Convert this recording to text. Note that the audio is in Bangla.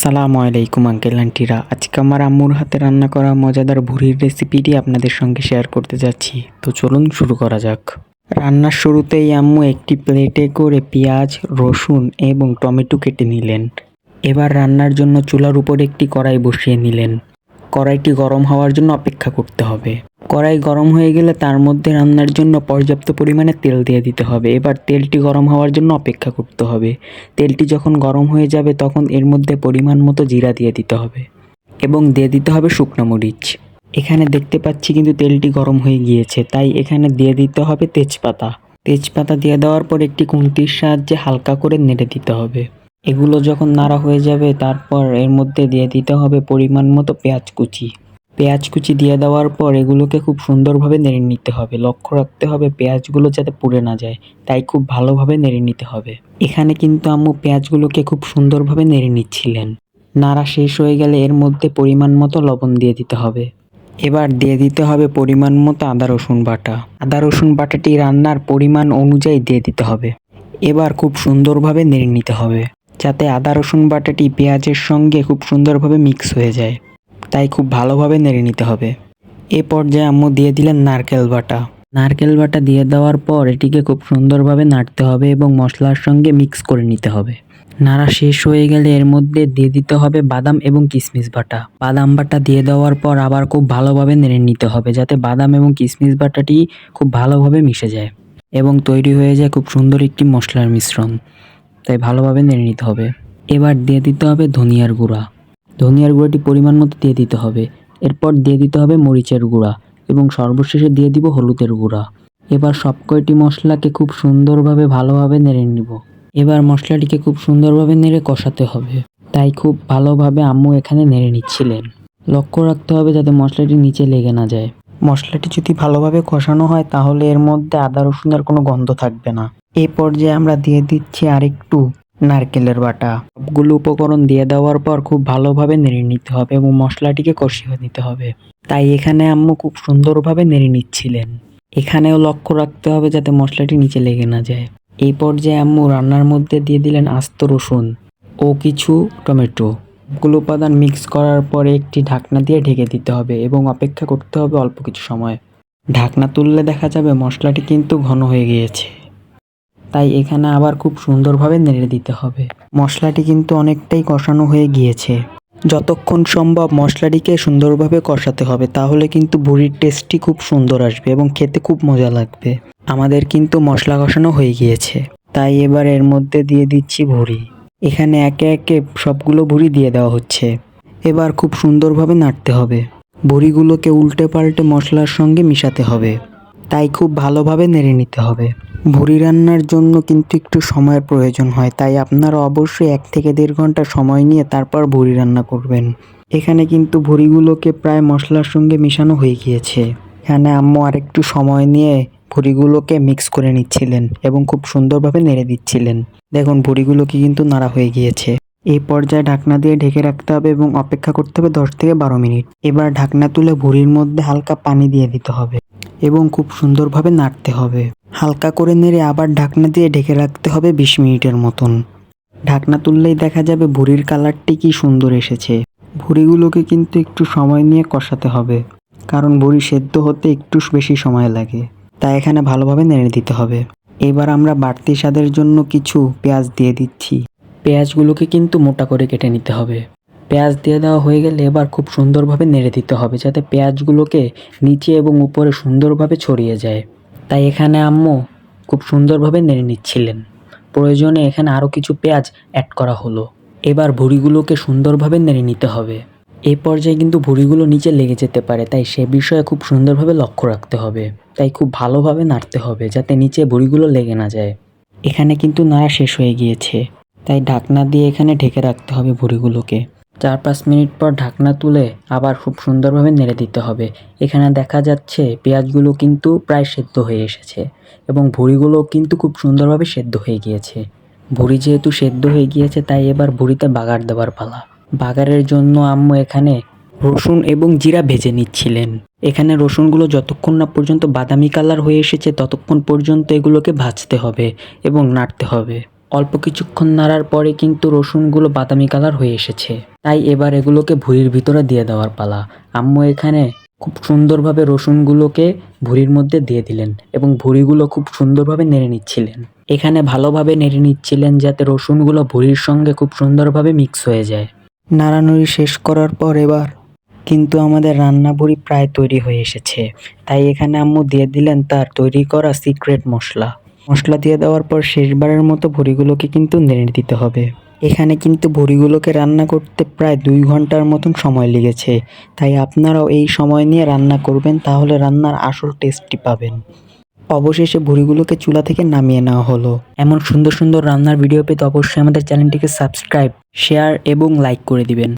আসসালামু আলাইকুম আঙ্কেল আন্টিরা। আজকে আমার আম্মুর হাতে রান্না করা মজাদার ভুড়ির রেসিপিটি আপনাদের সঙ্গে শেয়ার করতে যাচ্ছি। তো চলুন শুরু করা যাক। রান্নার শুরুতেই আম্মু একটি প্লেটে করে পেঁয়াজ, রসুন এবং টমেটো কেটে নিলেন। এবার রান্নার জন্য চুলার উপর একটি কড়াই বসিয়ে নিলেন। কড়াইটি গরম হওয়ার জন্য অপেক্ষা করতে হবে। কড়াই গরম হয়ে গেলে তার মধ্যে রান্নার জন্য পর্যাপ্ত পরিমাণে তেল দিয়ে দিতে হবে। এবার তেলটি গরম হওয়ার জন্য অপেক্ষা করতে হবে। তেলটি যখন গরম হয়ে যাবে তখন এর মধ্যে পরিমাণ মতো জিরা দিয়ে দিতে হবে এবং দিয়ে দিতে হবে শুকনো মরিচ। এখানে দেখতে পাচ্ছি কিন্তু তেলটি গরম হয়ে গিয়েছে, তাই এখানে দিয়ে দিতে হবে তেজপাতা। তেজপাতা দিয়ে দেওয়ার পর একটি খুন্তির সাহায্যে হালকা করে নেড়ে দিতে হবে। এগুলো যখন নাড়া হয়ে যাবে তারপর এর মধ্যে দিয়ে দিতে হবে পরিমাণ মতো পেঁয়াজ কুচি। পেঁয়াজ কুচি দিয়ে দেওয়ার পর এগুলোকে খুব সুন্দরভাবে নেড়ে নিতে হবে। লক্ষ্য রাখতে হবে পেঁয়াজগুলো যাতে পুড়ে না যায়, তাই খুব ভালোভাবে নেড়ে নিতে হবে। এখানে কিন্তু আম্মু পেঁয়াজগুলোকে খুব সুন্দরভাবে নেড়ে নিচ্ছিলেন। নাড়া শেষ হয়ে গেলে এর মধ্যে পরিমাণ মতো লবণ দিয়ে দিতে হবে। এবার দিয়ে দিতে হবে পরিমাণ মতো আদা রসুন বাটা। আদা রসুন বাটাটি রান্নার পরিমাণ অনুযায়ী দিয়ে দিতে হবে। এবার খুব সুন্দরভাবে নেড়ে নিতে হবে যাতে আদা রসুন বাটাটি পেঁয়াজের সঙ্গে খুব সুন্দরভাবে মিক্স হয়ে যায়, তাই খুব ভালোভাবে নেড়ে নিতে হবে। এ পর্যায়ে আম্মু দিয়ে দিলেন নারকেল বাটা। নারকেল বাটা দিয়ে দেওয়ার পর এটিকে খুব সুন্দরভাবে নাড়তে হবে এবং মশলার সঙ্গে মিক্স করে নিতে হবে। নাড়া শেষ হয়ে গেলে এর মধ্যে দিয়ে দিতে হবে বাদাম এবং কিশমিশ বাটা। বাদাম বাটা দিয়ে দেওয়ার পর আবার খুব ভালোভাবে নেড়ে নিতে হবে যাতে বাদাম এবং কিশমিশ বাটাটি খুব ভালোভাবে মিশে যায় এবং তৈরি হয়ে যায় খুব সুন্দর একটি মশলার মিশ্রণ, তাই ভালোভাবে নেড়ে নিতে হবে। এবার দিয়ে দিতে হবে ধনিয়ার গুঁড়া। ধনিয়ার গুঁড়াটি পরিমাণ মতো দিয়ে দিতে হবে। এরপর দিয়ে দিতে হবে মরিচের গুঁড়া এবং সর্বশেষে দিয়ে দিব হলুদের গুঁড়া। এবার সব কয়টি মশলাকে খুব সুন্দরভাবে ভালোভাবে নেড়ে নিব। এবার মশলাটিকে খুব সুন্দরভাবে নেড়ে কষাতে হবে, তাই খুব ভালোভাবে আম্মু এখানে নেড়ে নিচ্ছিলেন। লক্ষ্য রাখতে হবে যাতে মশলাটি নিচে লেগে না যায়। মশলাটি যদি ভালোভাবে কষানো হয় তাহলে এর মধ্যে আদা রসুনের কোনো গন্ধ থাকবে না। এই পর্যায়ে আমরা দিয়ে দিচ্ছি আরেকটু নারকেলের বাটা। সবগুলো উপকরণ দিয়ে দেওয়ার পর খুব ভালোভাবে নেড়ে নিতে হবে এবং মশলাটিকে কষিয়ে নিতে হবে। তাই এখানে আম্মু খুব সুন্দরভাবে নেড়ে নিচ্ছিলেন। এখানেও লক্ষ্য রাখতে হবে যাতে মশলাটি নিচে লেগে না যায়। এই পর্যায়ে আম্মু রান্নার মধ্যে দিয়ে দিলেন আস্ত রসুন ও কিছু টমেটো। সবগুলো উপাদান মিক্স করার পরে একটি ঢাকনা দিয়ে ঢেকে দিতে হবে এবং অপেক্ষা করতে হবে অল্প কিছু সময়। ঢাকনা তুললে দেখা যাবে মশলাটি কিন্তু ঘন হয়ে গিয়েছে, তাই এখানে আবার খুব সুন্দরভাবে নেড়ে দিতে হবে। মশলাটি কিন্তু অনেকটাই কষানো হয়ে গিয়েছে। যতক্ষণ সম্ভব মশলাটিকে সুন্দরভাবে কষাতে হবে, তাহলে কিন্তু ভুড়ির টেস্টটি খুব সুন্দর আসবে এবং খেতে খুব মজা লাগবে। আমাদের কিন্তু মশলা কষানো হয়ে গিয়েছে, তাই এবার এর মধ্যে দিয়ে দিচ্ছি ভুড়ি। এখানে একে একে সবগুলো ভুড়ি দিয়ে দেওয়া হচ্ছে। এবার খুব সুন্দরভাবে নাড়তে হবে। ভুড়িগুলোকে উল্টে পাল্টে মশলার সঙ্গে মিশাতে হবে, তাই খুব ভালোভাবে নেড়ে নিতে হবে। ভুড়ি রান্নার জন্য কিন্তু একটু সময়ের প্রয়োজন হয়, তাই আপনারা অবশ্যই 1 থেকে 1.5 ঘন্টা সময় নিয়ে তারপর ভুড়ি রান্না করবেন। এখানে কিন্তু ভুড়িগুলোকে প্রায় মশলার সঙ্গে মিশানো হয়ে গিয়েছে। এখানে আম্মু আরেকটু সময় নিয়ে ভুড়িগুলোকে মিক্স করে নিচ্ছিলেন এবং খুব সুন্দরভাবে নেড়ে দিচ্ছিলেন। দেখুন ভুড়িগুলোকে কিন্তু নাড়া হয়ে গিয়েছে। এই পর্যায়ে ঢাকনা দিয়ে ঢেকে রাখতে হবে এবং অপেক্ষা করতে হবে 10 থেকে 12 মিনিট। এবার ঢাকনা তুলে ভুড়ির মধ্যে হালকা পানি দিয়ে দিতে হবে এবং খুব সুন্দরভাবে নাড়তে হবে। হালকা করে নেড়ে আবার ঢাকনা দিয়ে ঢেকে রাখতে হবে 20 মিনিটের মতন। ঢাকনা তুললেই দেখা যাবে ভুড়ির কালারটি কি সুন্দর এসেছে। ভুড়িগুলোকে কিন্তু একটু সময় নিয়ে কষাতে হবে, কারণ ভুড়ি সেদ্ধ হতে একটু বেশি সময় লাগে, তাই এখানে ভালোভাবে নেড়ে দিতে হবে। এবার আমরা বাড়তি স্বাদের জন্য কিছু পেঁয়াজ দিয়ে দিচ্ছি। পেঁয়াজগুলোকে কিন্তু মোটা করে কেটে নিতে হবে। পেঁয়াজ দিয়ে দেওয়া হয়ে গেলে এবার খুব সুন্দরভাবে নেড়ে দিতে হবে যাতে পেঁয়াজগুলোকে নিচে এবং উপরে সুন্দরভাবে ছড়িয়ে যায়। তাই এখানে আম্মু খুব সুন্দরভাবে নেড়ে নিচ্ছিলেন। প্রয়োজনে এখানে আরও কিছু পেঁয়াজ অ্যাড করা হলো। এবার ভুড়িগুলোকে সুন্দরভাবে নেড়ে নিতে হবে। এই পর্যায়ে কিন্তু ভুড়িগুলো নিচে লেগে যেতে পারে, তাই সে বিষয়ে খুব সুন্দরভাবে লক্ষ্য রাখতে হবে। তাই খুব ভালোভাবে নাড়তে হবে যাতে নিচে ভুড়িগুলো লেগে না যায়। এখানে কিন্তু নাড়া শেষ হয়ে গিয়েছে, তাই ঢাকনা দিয়ে এখানে ঢেকে রাখতে হবে ভুড়িগুলোকে। 4-5 মিনিট পর ঢাকনা তুলে আবার খুব সুন্দরভাবে নেড়ে দিতে হবে। এখানে দেখা যাচ্ছে পেঁয়াজগুলো কিন্তু প্রায় সেদ্ধ হয়ে এসেছে এবং ভুড়িগুলোও কিন্তু খুব সুন্দরভাবে সেদ্ধ হয়ে গিয়েছে। ভুড়ি যেহেতু সেদ্ধ হয়ে গিয়েছে তাই এবার ভুড়িতে বাগার দেওয়ার পালা। বাগারের জন্য আম্মু এখানে রসুন এবং জিরা ভেজে নিচ্ছিলেন। এখানে রসুনগুলো যতক্ষণ না পর্যন্ত বাদামি কালার হয়ে এসেছে ততক্ষণ পর্যন্ত এগুলোকে ভাজতে হবে এবং নাড়তে হবে। অল্প কিছুক্ষণ নাড়ার পরে কিন্তু রসুনগুলো বাদামি কালার হয়ে এসেছে। তাই এবার এগুলোকে ভুঁড়ির ভিতরে দিয়ে দেওয়ার পালা। আম্মু এখানে খুব সুন্দরভাবে রসুনগুলোকে ভুঁড়ির মধ্যে দিয়ে দিলেন এবং ভুঁড়িগুলো খুব সুন্দরভাবে নেড়ে নিচ্ছিলেন। এখানে ভালোভাবে নেড়ে নিচ্ছিলেন যাতে রসুনগুলো ভুঁড়ির সঙ্গে খুব সুন্দরভাবে মিক্স হয়ে যায়। নাড়ানুড়ি শেষ করার পর এবার কিন্তু আমাদের রান্না ভুঁড়ি প্রায় তৈরি হয়ে এসেছে। তাই এখানে আম্মু দিয়ে দিলেন তার তৈরি করা সিক্রেট মশলা। মশলা দিয়ে দেওয়ার পর শেষবারের মতো ভুঁড়িগুলোকে কিন্তু নেড়ে দিতে হবে। এখানে কিন্তু ভুঁড়িগুলোকে রান্না করতে প্রায় 2 ঘন্টার মতন সময় লেগেছে। তাই আপনারাও এই সময় নিয়ে রান্না করবেন, তাহলে রান্নার আসল টেস্টটি পাবেন। অবশেষে ভুঁড়িগুলোকে চুলা থেকে নামিয়ে নেওয়া হলো। এমন সুন্দর সুন্দর রান্নার ভিডিও পেতে অবশ্যই আমাদের চ্যানেলটিকে সাবস্ক্রাইব, শেয়ার এবং লাইক করে দিবেন।